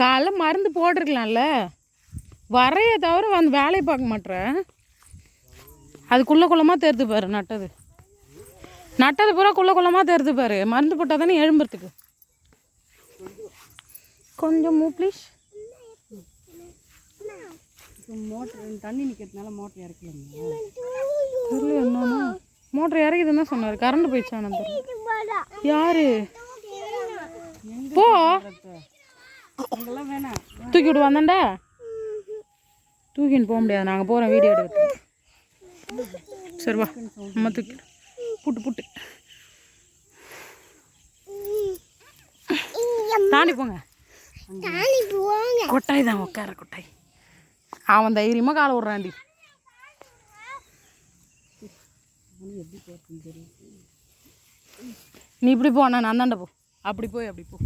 காலைல மருந்து போட்டிருக்கலாம்ல. வரைய தவிர அந்த வேலையை பார்க்க மாட்டேறேன். அது குள்ளமாக தெரிது பாரு. நட்டது பூரா குள்ளமாக தெரிது பாரு. மருந்து போட்டால் தானே எழும்புறதுக்கு. கொஞ்சம் மூ ப்ளீஸ். மோட்டர் தண்ணி நிற்கிறதுனால மோட்டர் இறக்கலாங்க. இல்லை என்னன்னா மோட்டர் இறக்கிதுன்னு தான் சொன்னார். கரண்ட் போயிடுச்சு. ஆனந்தர் யாரு போ அங்கெல்லாம் வேணாம். தூக்கி விட்டு வந்தேன்டா. தூக்கின்னு போக முடியாது. நாங்கள் போகிறோம் வீடியோ எடுக்கிறது. சரி வா அம்மா தூக்கி புட்டு தாண்டி போங்க. கொட்டாய் தான் உட்கார கொட்டாய். அவன் தைரியமாக காலை விட்றான்டி. நீ இப்படி போ. நான் அந்தாண்ட போ. அப்படி போய் அப்படி போ.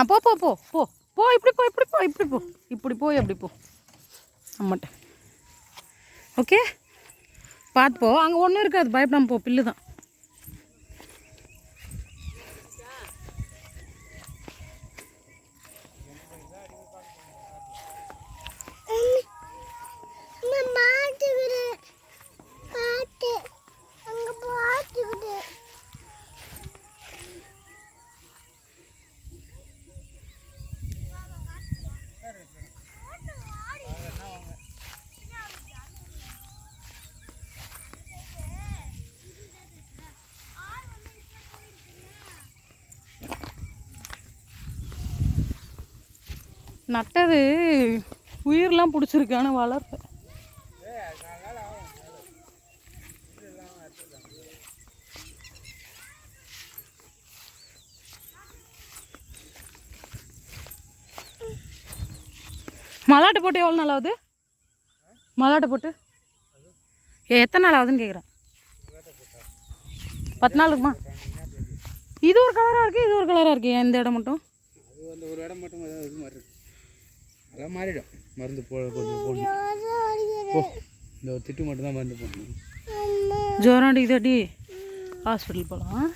போ போ போ போ போ. இப்படி போ இப்படி போ இப்படி போ. இப்படி போய் அப்படி போ. அம்மாட்ட ஓகே பார்த்து போ. அங்கே ஒன்றும் இருக்காது. பயப்படாமல் போ. பில்லு தான். நட்டது உயிரெலாம் பிடிச்சிருக்கு. ஆனால் வளர்ப்பேன். மல்லாட்டை போட்டு எவ்வளோ நாள் ஆகுது? மல்லாட்டை போட்டு எத்தனை நாள் ஆகுதுன்னு கேட்குறேன். 10 நாள் இருக்குமா? இது ஒரு கலராக இருக்குது, இது ஒரு கலராக இருக்குது. எந்த இடம் மட்டும்? ஒரு இடம் மட்டும் இது மாதிரி இருக்கு. அதெல்லாம் மாறிடும். மருந்து கொஞ்சம் போடணும். இந்த ஒரு திட்டு மட்டும் தான் மருந்து போடணும். ஜோரம் அடிக்குதாடி. ஹாஸ்பிட்டல் போகலாம்.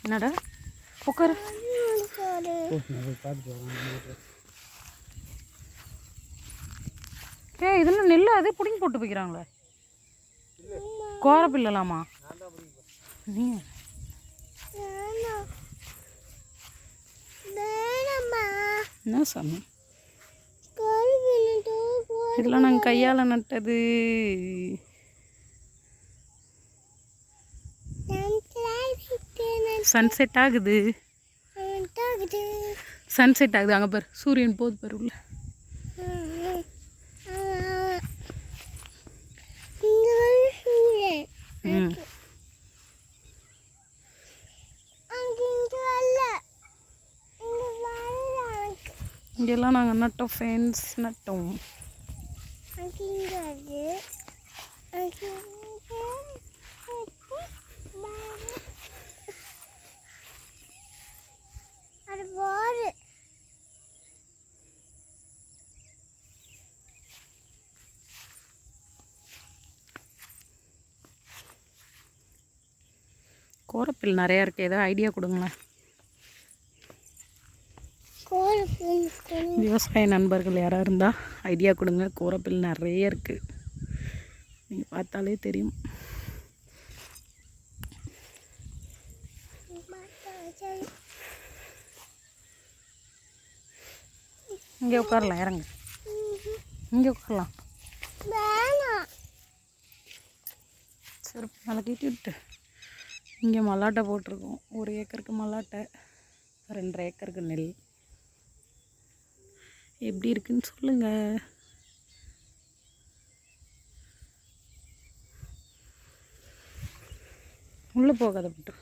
என்னடா உட்காரு. இதெல்லாம் நெல் அதே பிடிங்கி போட்டு போய்க்கிறாங்களே. கோரப்பில்லலாமா? நீ என்ன சாமி இதெல்லாம் நாங்கள் கையால் நட்டது. சன்செட் ஆகுது. சன்செட் ஆகுது. அங்கே பாரு சூரியன் போகுது பாரு உள்ள. இங்கெல்லாம் நாங்கள் நட்டோம் ஃப்ரெண்ட்ஸ். நட்டோம். கோரப்பில் நிறையா இருக்குது. ஏதோ ஐடியா கொடுங்களேன். விவசாய நண்பர்கள் யாராக இருந்தால் ஐடியா கொடுங்க. கோரப்பில் நிறைய இருக்குது. நீங்கள் பார்த்தாலே தெரியும். இங்கே உட்காரலாம். இறங்க. இங்கே உட்காரலாம். சரி மேலே கீட்டி விட்டு. இங்கே மல்லாட்டை போட்டிருக்கோம். 1 ஏக்கருக்கு மல்லாட்டை, 2.5 ஏக்கருக்கு நெல். எப்படி இருக்குன்னு சொல்லுங்கள். உள்ளே போகாத போட்டு